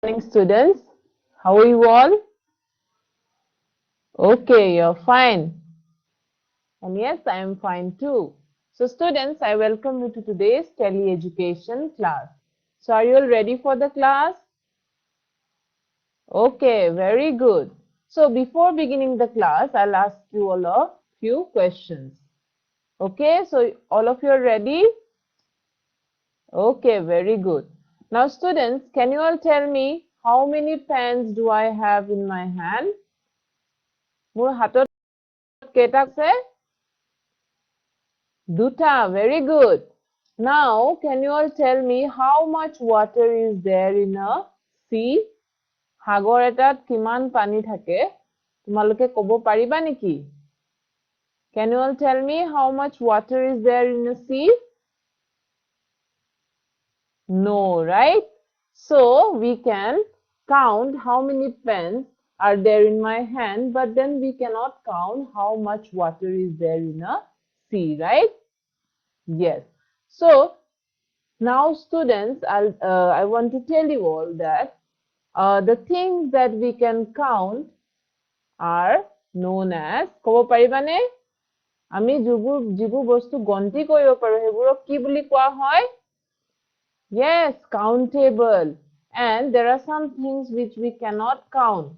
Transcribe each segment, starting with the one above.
Morning, students. How are you all? Okay, you're fine. And yes, I am fine too. So, students, I welcome you to today's tele-education class. So, are you all ready for the class? Okay, very good. So, before beginning the class, I'll ask you all a few questions. Okay, so all of you are ready? Okay, very good. Now, students, can you all tell me how many pens do I have in my hand? মোৰ হাতত কেইটা আছে? Duta, very good. Now, can you all tell me how much water is there in a sea? সাগৰ এটাত কিমান পানী থাকে? তোমালোকে ক'ব পাৰিবা নেকি? Can you all tell me how much water is there in a sea? No, right? So, we can count how many pens are there in my hand, but then we cannot count how much water is there in a sea, right? Yes. So, now students, I want to tell you all that the things that we can count are known as, ক'ব পাৰিবানে? আমি যিবোৰ বস্তু গন্তি কৰিব পাৰো সেইবোৰক কি বুলি কোৱা হয়? Yes, countable. And there are some things which we cannot count.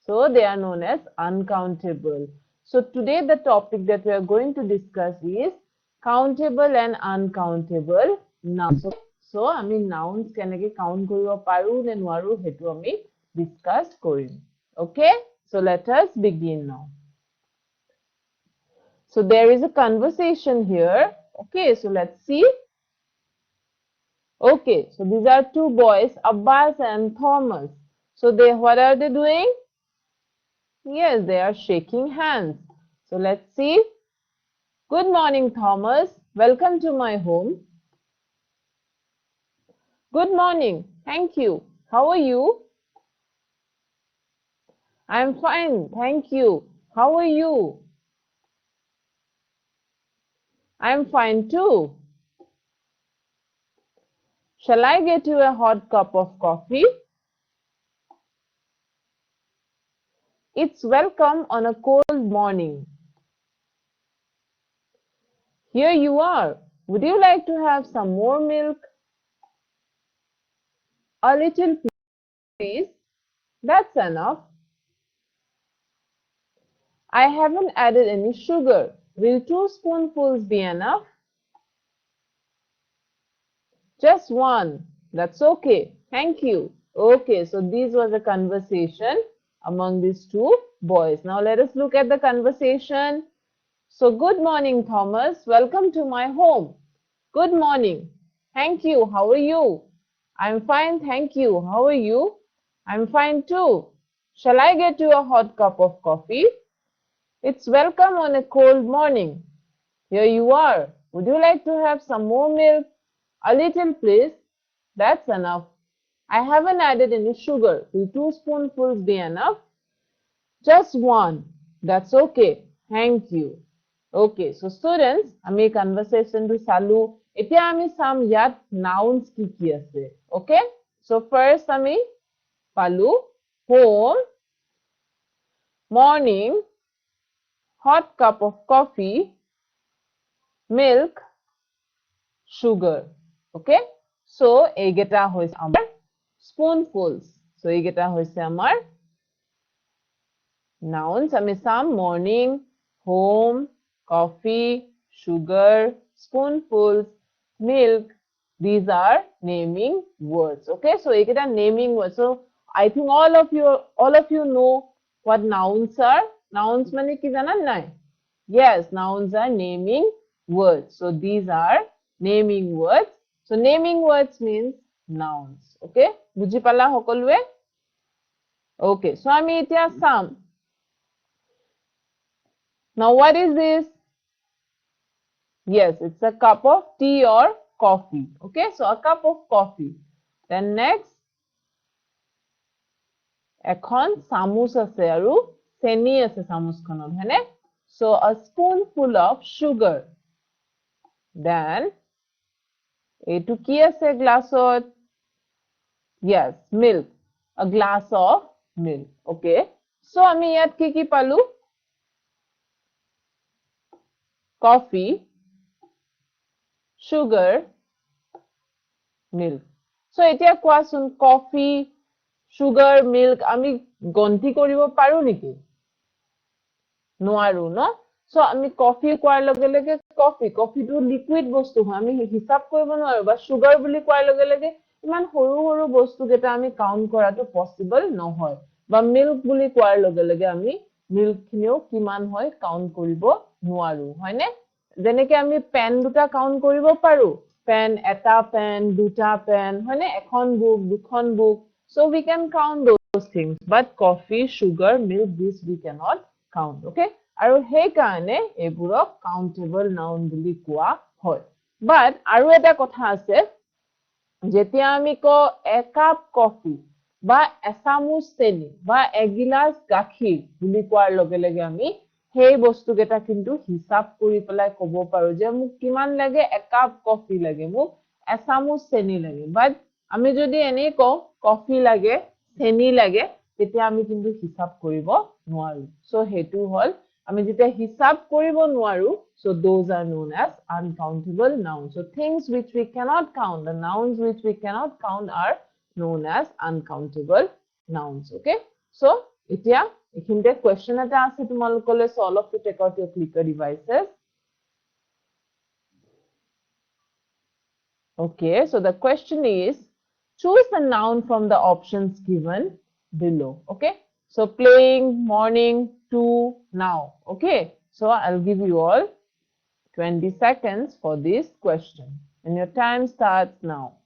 So they are known as uncountable. So today the topic that we are going to discuss is countable and uncountable nouns. So আমি nouns কেনেকে count কৰিব পাৰো নে নোৱাৰো সেইটো আমি discuss Karim. Okay? So let us begin now. So there is a conversation here. Okay, so let's see. Okay, so these are two boys, Abbas and Thomas. So what are they doing? Yes, they are shaking hands. So let's see. Good morning, Thomas. Welcome to my home. Good morning. Thank you. How are you? I'm fine. Thank you. How are you? I'm fine too. Shall I get you a hot cup of coffee? It's welcome on a cold morning. Here you are. Would you like to have some more milk? A little, please. That's enough. I haven't added any sugar. Will 2 spoonfuls be enough? Just one. That's okay. Thank you. Okay, so this was a conversation among these two boys. Now let us look at the conversation. So, good morning, Thomas. Welcome to my home. Good morning. Thank you. How are you? I'm fine, thank you. How are you? I'm fine too. Shall I get you a hot cup of coffee? It's welcome on a cold morning. Here you are. Would you like to have some more milk? A little, please. That's enough. I haven't added any sugar. Will 2 spoonfuls be enough? Just one. That's okay. Thank you. Okay, so students, আমি conversation to চালো. এতিয়া আমি চাম ইয়াত nouns কি আছে. Okay? So first আমি পালো home, morning, hot cup of coffee, milk, sugar. Okay? So এইকেইটা হৈছে আমাৰ spoonfuls. So এইকেইটা হৈছে আমাৰ nouns. আমি চাম morning, home, coffee, sugar, spoonfuls, milk. These are naming words. Okay, so ekita naming words. So I think all of you know what nouns are. Nouns mane ki janan nai? Yes, nouns are naming words. So these are naming words. So naming words means nouns. Okay, buji pala hokolwe? Okay, so ami etia sam. Now what is this? Yes, it's a cup of tea or coffee. Okay, so a cup of coffee. Then next, এখন চামুচ আছে আৰু চেনি আছে চামুচখনত হয়নে? So a spoonful of sugar. Then এইটো কি আছে গ্লাছত? Yes, milk. A glass of milk. Okay. So আমি ইয়াত কি পালো? Coffee, sugar, milk. So এতিয়া কোৱাচোন coffee, sugar, milk আমি গন্তি কৰিব পাৰো নেকি? নোৱাৰো ন? So আমি coffee কোৱাৰ লগে লগে coffee টো liquid বস্তু হয় আমি হিসাব কৰিব নোৱাৰো বা sugar বুলি কোৱাৰ লগে লগে ইমান সৰু বস্তু যেটা আমি কাউন্ট কৰাটো পসিবল নহয় বা milk বুলি কোৱাৰ লগে লগে আমি milk খিনিও কিমান হয় কাউন্ট কৰিব নোৱাৰো হয়নে যেনেকে আমি পেন দুটা কাউন্ট কৰিব পাৰো পেন এটা পেন দুটা পেন হয়নে এখন বুক দুখন বুক so we can count those things but coffee sugar milk this we cannot count okay আৰু সেই কাৰণে এবোৰক কাউন্টেবল নাউন বুলি কোৱা হয় বাট আৰু এটা কথা আছে যেতিয়া আমি ক এক কাপ কফি বা এচামুচ চেনি বা এগিলাস গাখীৰ বুলি কোৱাৰ লগে লগে আমি সেই বস্তু কেটা কিন্তু হিসাব কৰি পেলাই ক'ব পাৰো যে মোক কিমান লাগে এক কাপ কফি লাগে মোক এচামুচ চেনি লাগে বাট আমি যদি এনে কওঁ কফি লাগে চেনি লাগে তেতিয়া আমি কিন্তু হিসাব কৰিব নোৱাৰো সো হেতু হল আমি যেতিয়া হিসাব কৰিব নোৱাৰো so those are known as uncountable nouns so things which we cannot count the nouns which we cannot count are known as uncountable nouns okay so এতিয়া এখিনতে question এটা আছে তোমালোকলে so all of you take out your clicker devices okay so the question is choose the noun from the options given below okay so playing morning to now okay so I'll give you all 20 seconds for this question and your time starts now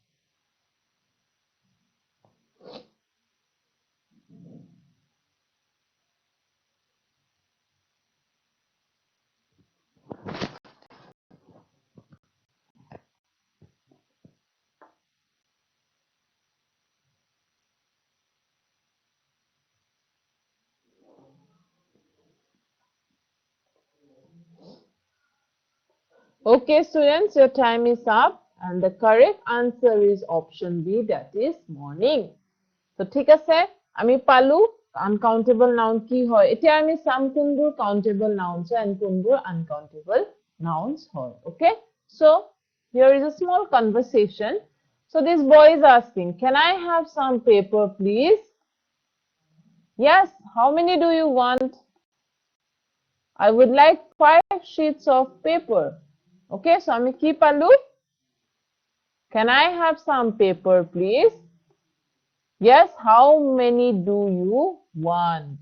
okay students your time is up and the correct answer is option B that is morning so ঠিক আছে আমি পালো uncountable noun কি হয় এতিয়া আমি সাম কোনবোৰ countable nouns and কোনবোৰ uncountable nouns হয় okay so here is a small conversation so this boy is asking can I have some paper please yes how many do you want I would like 5 sheets of paper okay so আমি কি পালো can I have some paper please yes how many do you want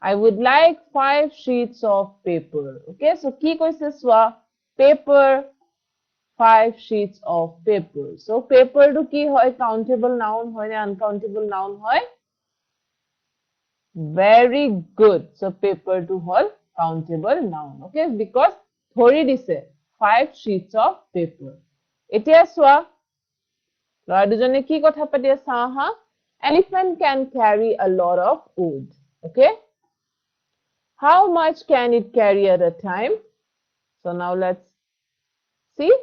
I would like 5 sheets of paper okay so কি কৈছে সোয়া paper 5 sheets of paper so paper to কি হয় countable noun হয় না uncountable noun হয় very good so paper to হল countable noun okay because ধৰি দিছে 5 sheets of paper এতিয়া সোয়া লৰা দুজনে কি কথা পাতি আছে হা elephant can carry a lot of wood okay how much can it carry at a time so now let's see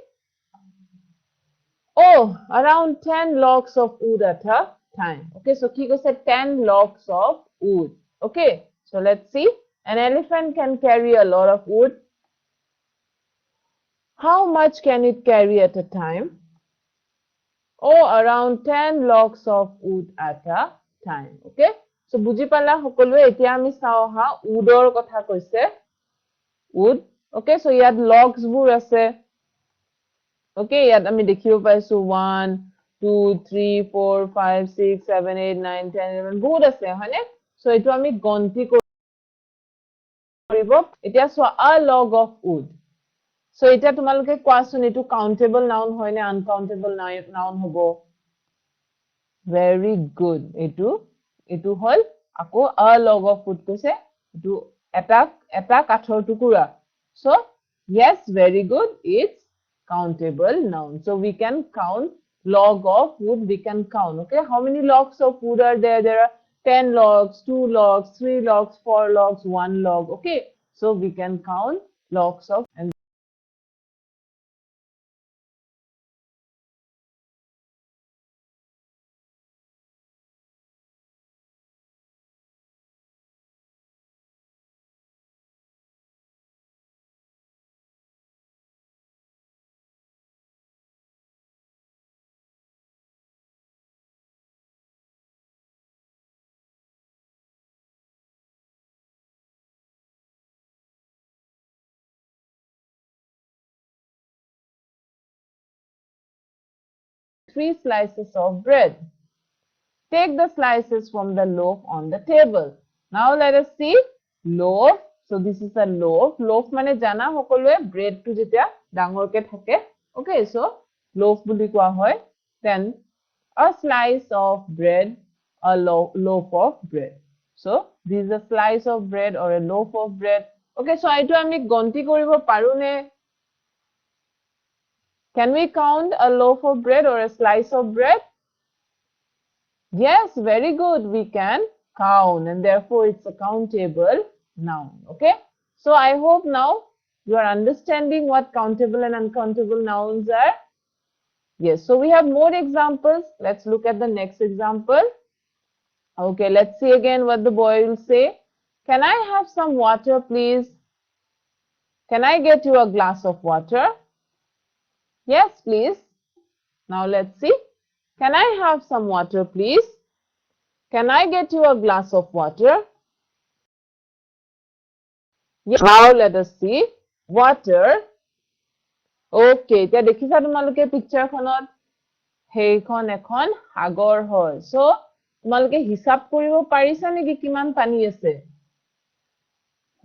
oh around 10 logs of wood at a time okay so ki said 10 logs of wood okay so let's see an elephant can carry a lot of wood how much can it carry at a time oh around 10 logs of wood at a time okay so বুজি পালা সকলোৱে এতিয়া আমি চাও হা woodৰ কথা কৈছে wood okay so ইয়াত logs বোৰ আছে okay ইয়াত আমি দেখিব পাইছো 1 2 3 4 5 6 7 8 9 10 11 বহুত আছে হয়নে so এটো আমি গন্তি কৰিব এতিয়া so a log of wood so এটা তোমালোকে কোৱাচোন এটো countable noun হয় নে uncountable noun হ'ব very good এটো হল আকৌ a log of wood কৈছে এটো এটা কাঠৰ টুকুৰা so yes very good it's countable noun so we can count log of wood we can count okay how many logs of wood are there are 10 logs 2 logs 3 logs 4 logs 1 log okay so we can count logs of and 3 slices of bread. Take the slices from the loaf on the table. Now let us see loaf. So this is a loaf. Loaf mane jana hokolue bread to jetia dangor ke thake. Okay, so loaf buli koa hoy. Then a slice of bread, a loaf of bread. So this is a slice of bread or a loaf of bread. Okay, so aitu ami gonti koribo paru ne? Can we count a loaf of bread or a slice of bread? Yes, very good. We can count, and therefore it's a countable noun. Okay. So I hope now you are understanding what countable and uncountable nouns are. Yes. So we have more examples. Let's look at the next example. Okay. Let's see again what the boy will say. Can I have some water, please? Can I get you a glass of water? Yes, please. Now let's see. Can I have some water, please? Can I get you a glass of water? Yes. Now let us see. Water. Okay, এতিয়া দেখিছা তোমালোকে পিকচাৰখনত হেইখন এখন সাগৰ হয়। So তোমালোকে হিসাব কৰিব পাৰিছা নেকি কিমান পানী আছে?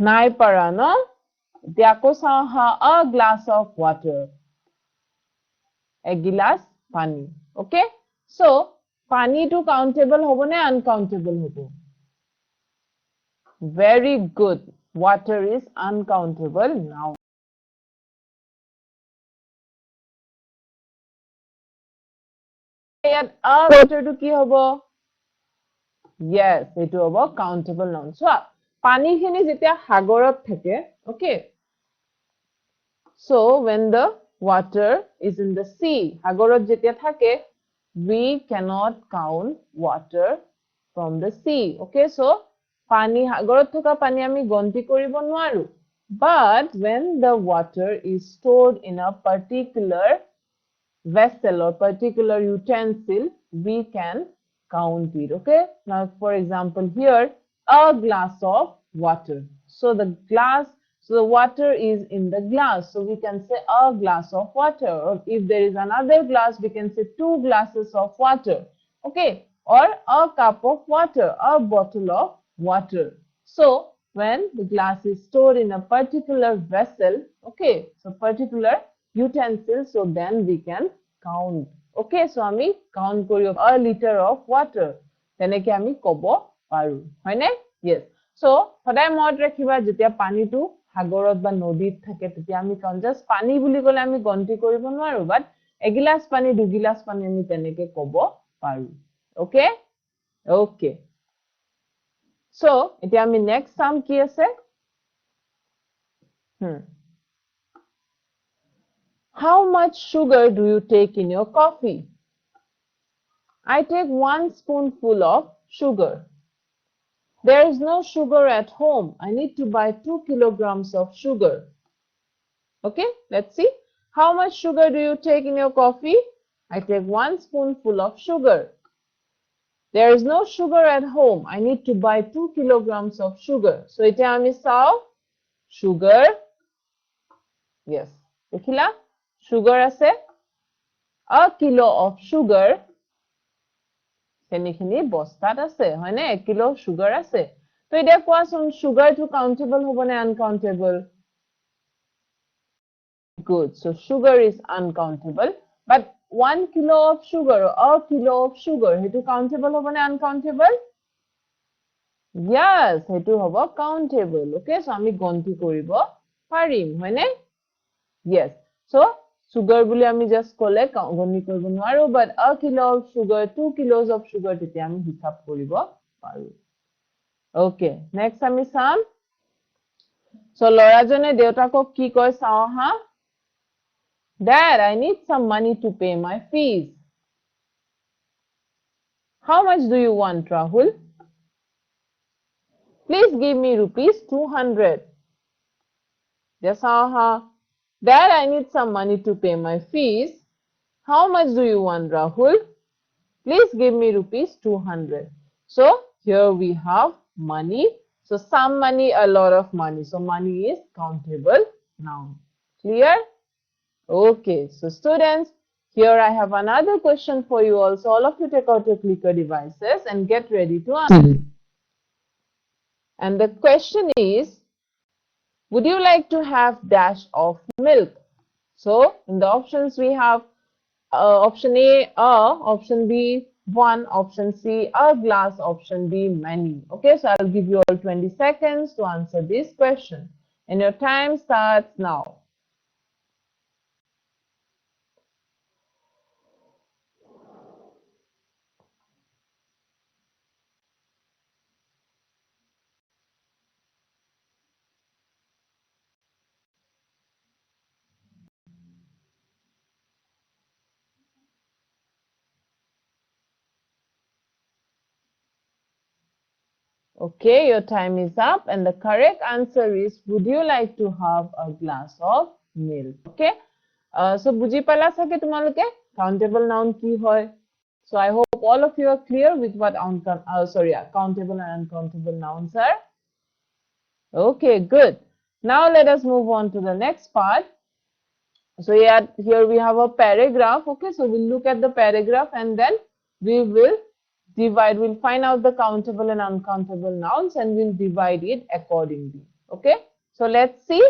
নাই পাৰা ন? এতিয়া আকৌ চাওঁ হা, a glass of water. এগিলাস পানী। Okay? So, পানীটো countable হ'ব নে uncountable হ'ব? Very good. Water is uncountable noun. ইয়াত a waterটো কি হ'ব? Yes, এটো হ'ব countable noun. So, পানীখিনি যেতিয়া সাগৰত থাকে, okay? So, when the water is in the sea, সাগৰত যেতিয়া থাকে, we cannot count water from the sea. Okay, so পানী সাগৰত থকা পানী আমি গন্তি কৰিব নোৱাৰো. But when the water is stored in a particular vessel or particular utensil, we can count it. Okay, now for example here, a glass of water. So the water is in the glass, so we can say a glass of water. Or if there is another glass, we can say 2 glasses of water. Okay, or a cup of water, a bottle of water. So when the glass is stored in a particular vessel, okay, so particular utensil, so then we can count. Okay, so আমি count করি a liter of water. তেনেকে আমি কব পাৰো, হয়নে? Yes. So সদায় মনত ৰাখিবা যেতিয়া পানীটো সাগৰত বা নদীত থাকে তেতিয়া আমি just পানী বুলি ক'লে আমি গন্তি কৰিব নোৱাৰো, বাট এগিলাস পানী দুগিলাস পানী আমি তেনেকে কব পাৰো। Okay? Okay. So এতিয়া আমি next চাম কি আছে? How much sugar do you take in your coffee? I take 1 spoonful of sugar. There is no sugar at home. I need to buy 2 kilograms of sugar. Okay, let's see. How much sugar do you take in your coffee? I take 1 spoonful of sugar. There is no sugar at home. I need to buy 2 kilograms of sugar. So, ite ami sao sugar. Yes. Dekhila? Sugar ase. A kilo of sugar. Tenikhini bostat ase. Hoine 1 kilo sugar ase. So, ite koasun sugar to countable hobo ne uncountable? Good. So, sugar is uncountable. But 1 kilo of sugar, a kilo of sugar, hetu countable hobo ne uncountable? Yes, hetu hobo countable. Okay, so ami gonti koribo parim, hoine? Yes. So, sugar buli ami just kole gonti koribo noaru, but a kilo of sugar, 2 kilos of sugar tete ami hisab koribo paru. Okay, next ami sam. So, lorajone deutakok ki koy sao ha? Dad, I need some money to pay my fees. How much do you want, Rahul? Please give me rupees 200. Yes, Dad, I need some money to pay my fees. How much do you want, Rahul? Please give me rupees 200. So, here we have money. So, some money, a lot of money. So, money is countable noun. Clear? Okay, so students, Here I have another question for you also. All of you take out your clicker devices and get ready to answer. And the question is, would you like to have dash of milk? So in the options we have option A, option B, one, option C, a glass, option D, many. Okay, so I'll give you all 20 seconds to answer this question. And your time starts now. Okay, your time is up, and the correct answer is, would you like to have a glass of milk? Okay, so বুজি পালা চাগে তোমালোকে countable noun কি হয়? So I hope all of you are clear with what countable and uncountable nouns are. Okay, good. Now let us move on to the next part. So here we have a paragraph. Okay, so we'll look at the paragraph and then we will we'll find out the countable and uncountable nouns and we'll divide it accordingly. Okay, so let's see.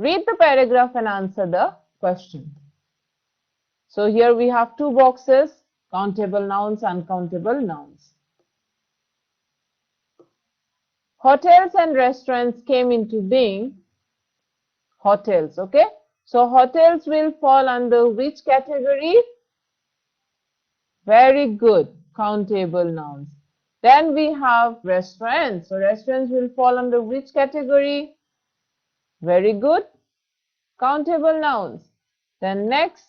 Read the paragraph and answer the question. So here we have two boxes, countable nouns, uncountable nouns. Hotels and restaurants came into being. Hotels, okay? So hotels will fall under which category? Very good, countable nouns. Then we have restaurants. So restaurants will fall under which category? Very good, countable nouns. Then next,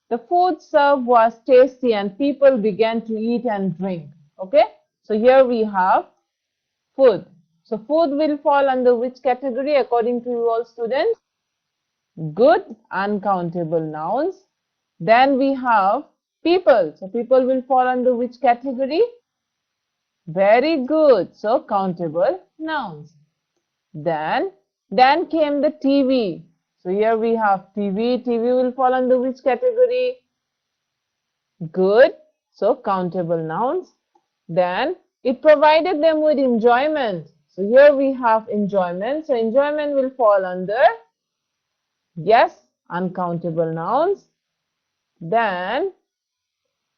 the food served was tasty and people began to eat and drink. Okay, so here we have food. So food will fall under which category according to you all students? Good, uncountable nouns. Then we have people. So people will fall under which category? Very good. So countable nouns. Then came the TV. So here we have TV. TV will fall under which category? Good. So countable nouns. Then it provided them with enjoyment. So here we have enjoyment. So enjoyment will fall under, yes, uncountable nouns. Then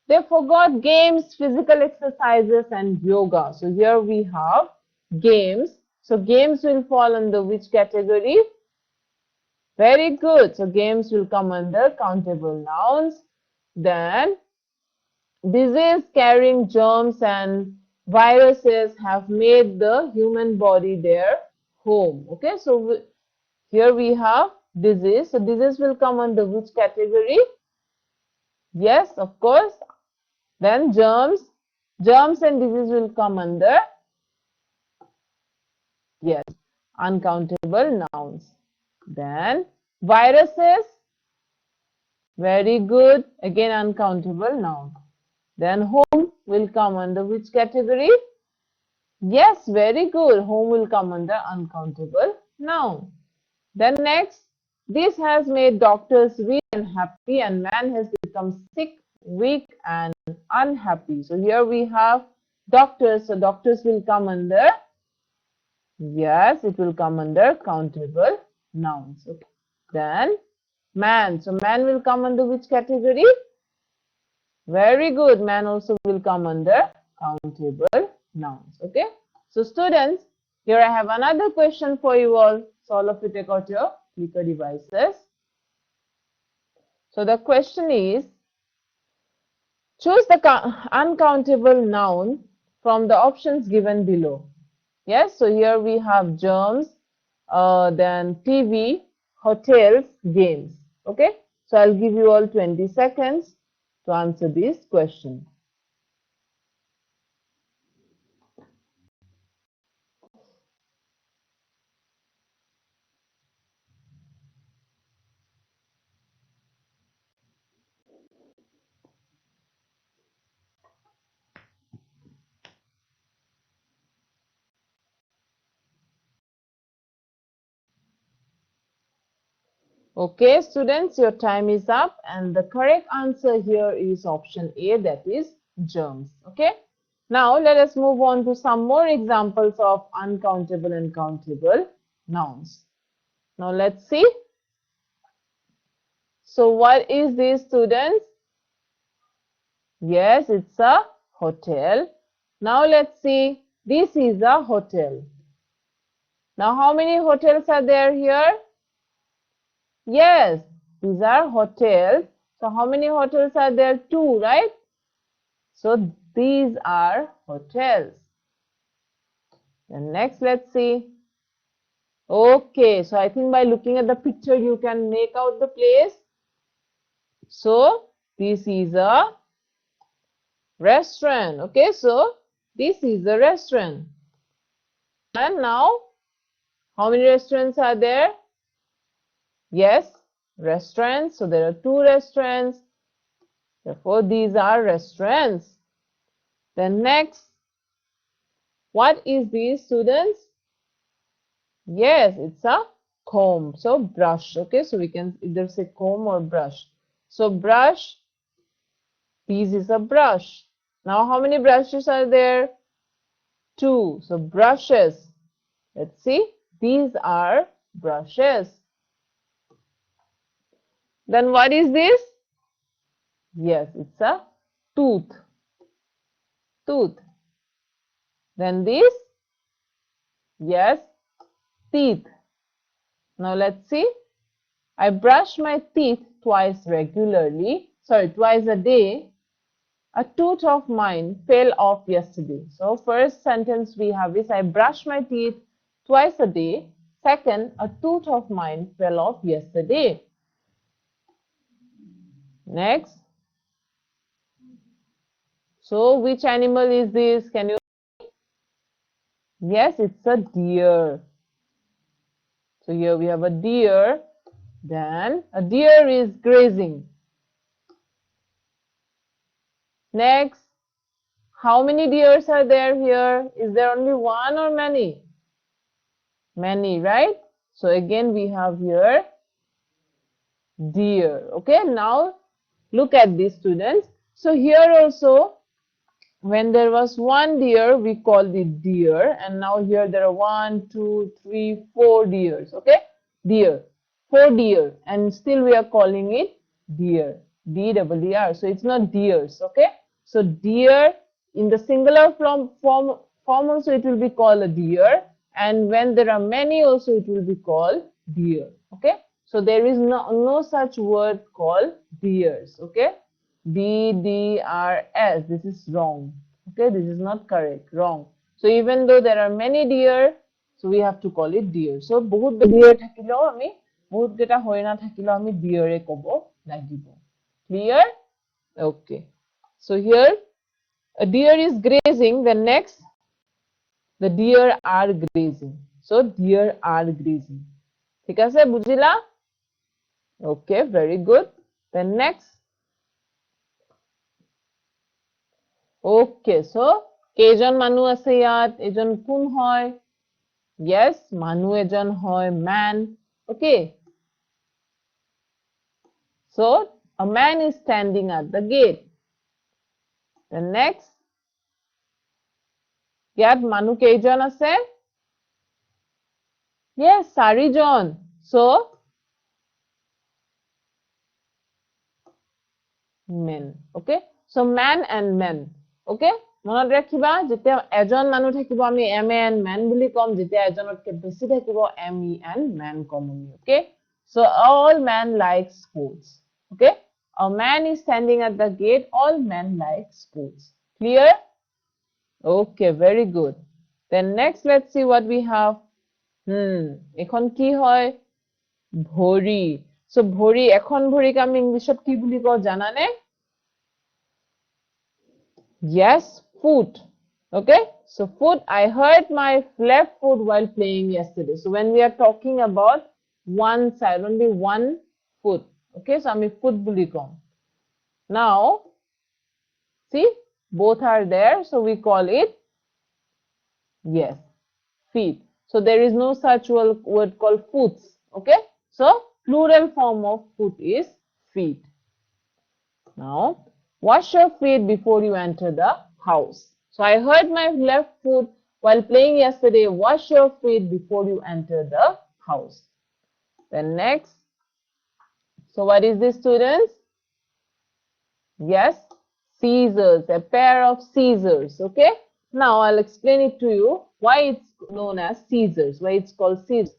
they forgot games, physical exercises, and yoga. So here we have games. So games will fall under which category? Very good. So games will come under countable nouns. Then disease carrying germs and viruses have made the human body their home. Okay, so here we have disease. So disease will come under which category? Yes, of course. Then germs and disease will come under, yes, uncountable nouns. Then viruses, very good, again uncountable noun. Then home will come under which category? Yes, very good, home will come under uncountable noun. Then next, this has made doctors weak and happy, and man has become sick, weak, and unhappy. So here we have doctors. So doctors will come under, yes, it will come under countable nouns. Okay. Then man. So man will come under which category? Very good. Man also will come under countable nouns. Okay. So students, here I have another question for you all. So all of you take out your clicker devices. So the question is, choose the uncountable noun from the options given below. Yes, so here we have germs, then TV, hotels, games. Okay, so I'll give you all 20 seconds to answer this question. Okay, students, your time is up, and the correct answer here is option A, that is germs. Okay, now let us move on to some more examples of uncountable and countable nouns. Now let's see. So what is this, students? Yes, it's a hotel. Now let's see. This is a hotel. Now how many hotels are there here? Yes, these are hotels. So how many hotels are there? Two, right? So these are hotels. And next, let's see. Okay, so I think by looking at the picture, you can make out the place. So this is a restaurant. Okay, so this is a restaurant. And now, how many restaurants are there? Yes, restaurants. So there are two restaurants. Therefore, these are restaurants. Then next, what is this, students? Yes, it's a comb. So brush. Okay, so we can either say comb or brush. So brush, this is a brush. Now how many brushes are there? Two. So brushes. Let's see. These are brushes. Then what is this? Yes, it's a tooth. Tooth. Then this? Yes, teeth. Now let's see. I brush my teeth twice regularly. Sorry, twice a day. A tooth of mine fell off yesterday. So first sentence we have is I brush my teeth twice a day. Second, a tooth of mine fell off yesterday. Next. So which animal is this? Can you? Yes, it's a deer. So here we have a deer. Then a deer is grazing. Next, how many deers are there here? Is there only one or many? Many, right? So again we have here deer. Okay, now look at these, students. So here also, when there was one deer, we called it deer, and now here there are 1, 2, 3, 4 deers. Okay, deer, 4 deer, and still we are calling it deer. D-E-E-R. So it's not deers. Okay, so deer in the singular form also it will be called a deer, and when there are many also it will be called deer. Okay, so there is no such word called deers. Okay, D-D-R-S. This is wrong. Okay, this is not correct. Wrong. So even though there are many deer, so we have to call it deer. So বহুত deer থাকিলেও আমি বহুত কেটা হৰিণা থাকিলেও আমি deer এ ক'ব লাগিব. Clear? Okay. So here a deer is grazing. Then next, the deer are grazing. So deer are grazing. ঠিক আছে বুজিলা? Okay, very good. Then next. Okay, so কেইজন মানুহ আছে ইয়াত? এজন কোন হয়? Yes, মানুহ এজন হয়, man. Okay. So a man is standing at the gate. The next, ইয়াত মানুহ কেইজন আছে? Yes, চাৰিজন. So men. Okay, so man and men. Okay, মনত ৰাখিবা যেতিয়া এজন মানুহ থাকিব আমি man man বুলি কম, যেতিয়া এজনতকৈ বেছি থাকিব me and man commonly. Okay, so all men like sports. Okay, a man is standing at the gate. All men like sports. Clear? Okay, very good. Then next, let's see what we have. এখন কি হয়? ভৰি. So ভৰি, এখন ভৰিক আমি ইংলিছত কি বুলি কওঁ জানানে? Yes, foot. Okay, so foot. I hurt my left foot while playing yesterday. So when we are talking about one side, only one foot. Okay, so আমি foot বুলি কওঁ. Now, see, both are there, so we call it, yes, feet. So there is no such word called foots. Okay, so Plural form of foot is feet. Now, wash your feet before you enter the house. So I heard my left foot while playing yesterday. Wash your feet before you enter the house. Then next. So what is this, students? Yes, scissors, a pair of scissors. Okay. Now I'll explain it to you why it's known as scissors, why it's called scissors.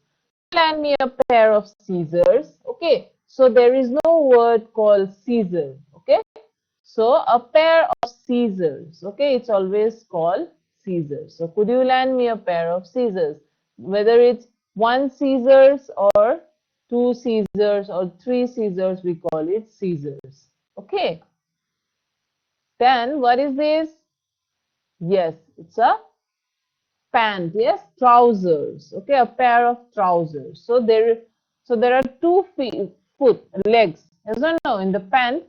Lend me a pair of scissors. Okay. So there is no word called scissor. Okay. So a pair of scissors. Okay. It's always called scissors. So could you lend me a pair of scissors? Whether it's one scissors or two scissors or three scissors, we call it scissors. Okay. Then what is this? Yes, it's a pant. Yes, trousers. Okay, a pair of trousers. So there are two feet, legs. Yes or no in the pant?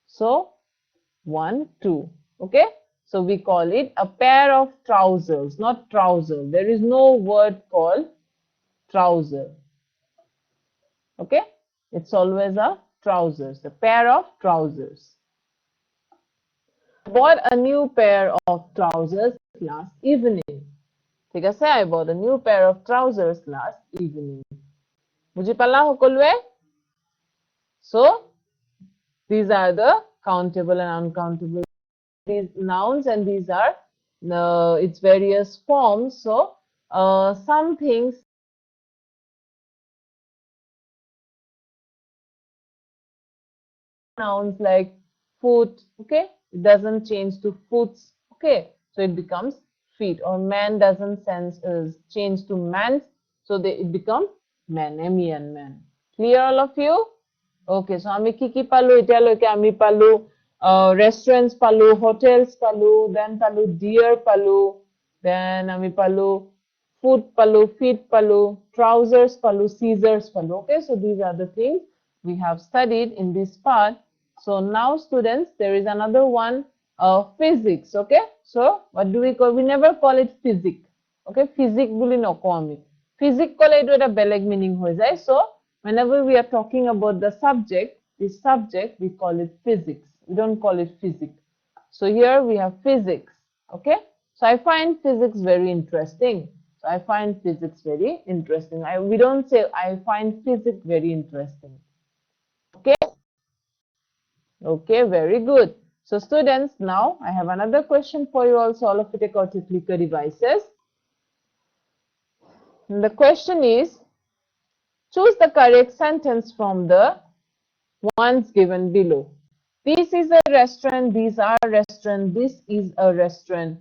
So one, two. Okay. So we call it a pair of trousers, not trouser. There is no word called trouser. Okay. It's always a trousers, a pair of trousers. Bought a new pair of trousers last evening. ঠিক আছে, I bought a new pair of trousers last evening. বুজি পালা সকলোৱে? So these are the countable and uncountable these nouns, and these are its various forms. So some things nouns like foot, okay, it doesn't change to foots, okay, so it becomes feet. Or man doesn't change to mans, so it becomes man, men, man. Clear all of you? Okay, so আমি কি পালো এতিয়ালৈকে? আমি পালো restaurants পালো, hotels পালো, then পালো deer পালো, then আমি পালো foot পালো, feet পালো, trousers পালো, scissors পালো. Okay, so these are the things we have studied in this part. So now students, there is another one, physics. Okay, so what do we call? We never call it physics. Okay, physics বুলি নকওঁ আমি. Physics কলে এইটো এটা বেলেগ meaning হৈ যায়. So whenever we are talking about the subject, this subject, we call it physics. We don't call it physics. So here we have physics. Okay, so I find physics very interesting. So I find physics very interesting. We don't say I find physics very interesting. Okay. Okay, very good. So students, now I have another question for you also. All of you take out your clicker devices. And the question is, choose the correct sentence from the ones given below. This is a restaurant, these are restaurant, this is a restaurant,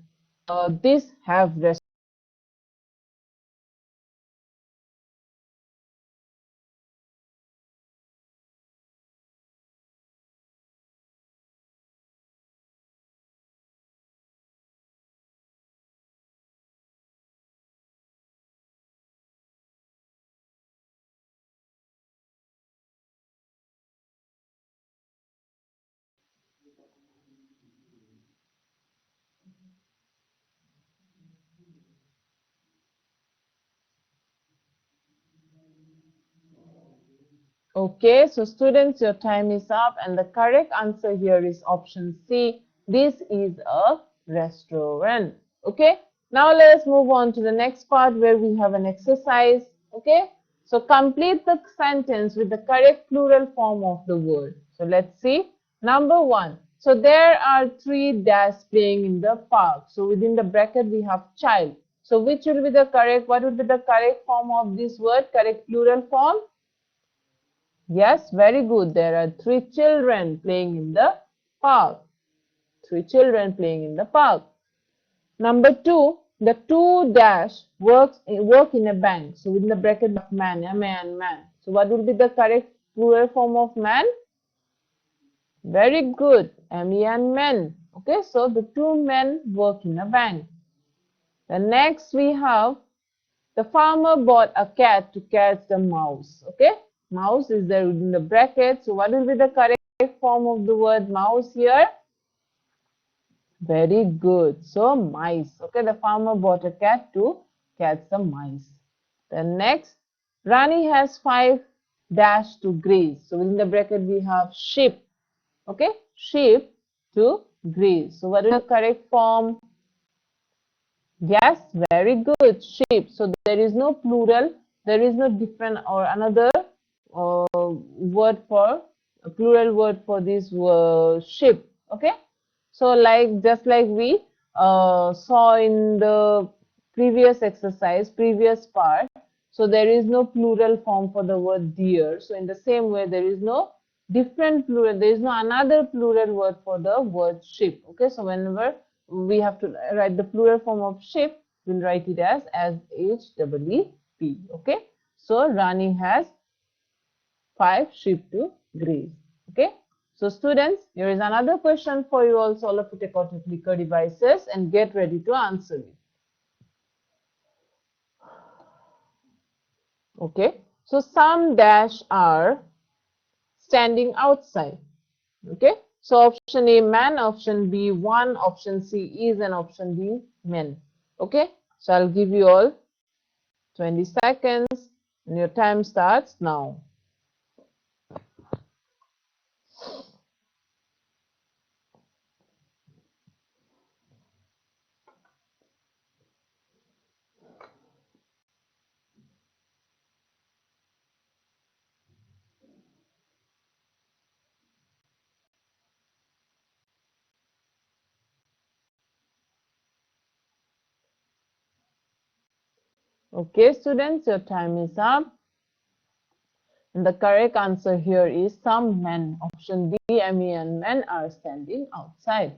this have restaurant. Okay, so students, your time is up, and the correct answer here is option C. This is a restaurant. Okay, now let us move on to the next part where we have an exercise. Okay, so complete the sentence with the correct plural form of the word. So let's see. Number one. So there are three dash playing in the park. So within the bracket we have child. So which will be the correct? What would be the correct form of this word? Correct plural form? Yes, very good. There are three children playing in the park. Three children playing in the park. Number two, the two dash work in a bank. So within the bracket of man, a man, man. So what will be the correct plural form of man? Very good. M-E-N, men. Okay, so the two men work in a bank. The next we have, the farmer bought a cat to catch the mouse. Okay, mouse is there within the bracket. So what will be the correct form of the word mouse here? Very good. So mice. Okay, the farmer bought a cat to catch the mice. The next, Rani has 5 dash to graze. So within the bracket we have sheep. Okay, sheep to graze. So what is the correct form? Yes, very good. Sheep. So there is no plural. There is no different or another word for a plural word for this sheep. Okay. So like just like we saw in the previous exercise, previous part. So there is no plural form for the word deer. So in the same way, there is no different plural. There is no another plural word for the word sheep. Okay. So whenever we have to write the plural form of sheep, we'll write it as H-E-E-P. Okay. So Rani has 5 sheep to graze. Okay. So students, here is another question for you also. All of you take out your clicker devices and get ready to answer it. Okay. So some dash are standing outside. Okay. So option A man, option B one, option C is, and option D men. Okay. So I'll give you all 20 seconds and your time starts now. Okay, students, your time is up. And the correct answer here is some men. Option D, MEN, men are standing outside.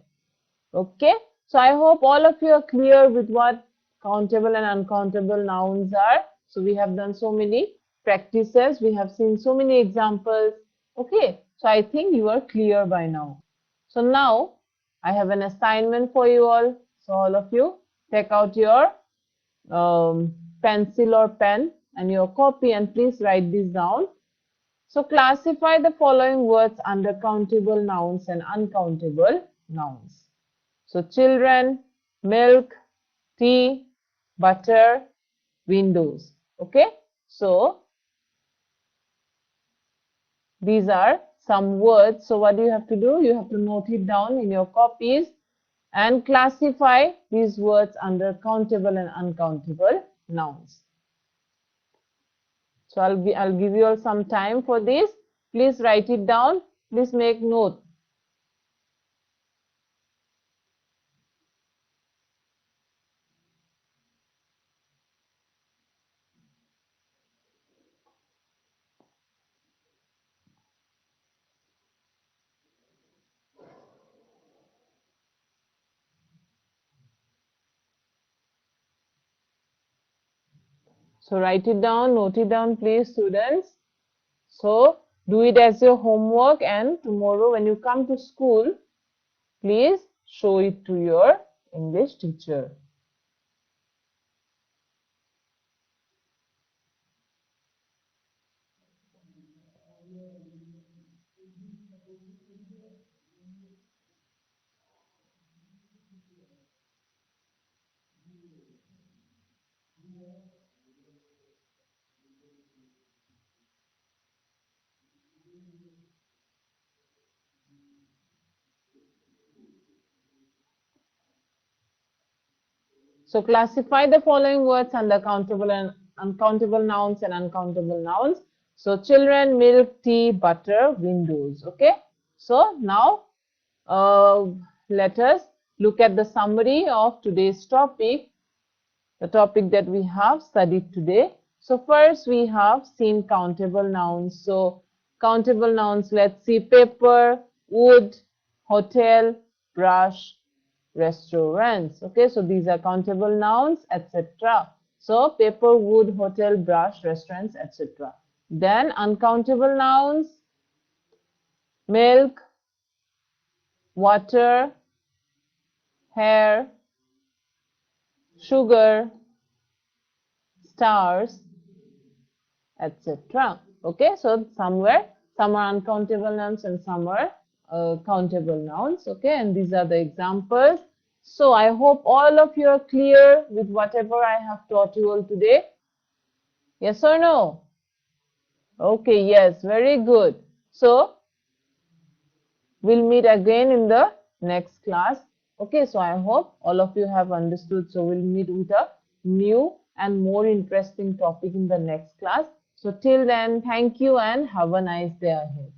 Okay, so I hope all of you are clear with what countable and uncountable nouns are. So we have done so many practices. We have seen so many examples. Okay, so I think you are clear by now. So now I have an assignment for you all. So all of you take out your pencil or pen and your copy and please write this down. So classify the following words under countable nouns and uncountable nouns. So children, milk, tea, butter, windows. Okay. So these are some words. So what do you have to do? You have to note it down in your copies and classify these words under countable and uncountable nouns. So I'll give you all some time for this. Please write it down. Please make note. So write it down, note it down, please, students. So do it as your homework, and tomorrow when you come to school, please show it to your English teacher. So classify the following words under countable and uncountable nouns and uncountable nouns. So children, milk, tea, butter, windows. Okay. So now let us look at the summary of today's topic, the topic that we have studied today. So first we have seen countable nouns. So countable nouns, let's see: paper, wood, hotel, brush, restaurants. Okay, so these are countable nouns, etc. So paper, wood, hotel, brush, restaurants, etc. Then uncountable nouns: milk, water, hair, sugar, stars, etc. Okay, so some are uncountable nouns and some are countable nouns. Okay, and these are the examples. So I hope all of you are clear with whatever I have taught you all today. Yes or no? Okay, yes, very good. So, we'll meet again in the next class. Okay, so I hope all of you have understood. So, we'll meet with a new and more interesting topic in the next class. So, till then, thank you and have a nice day ahead.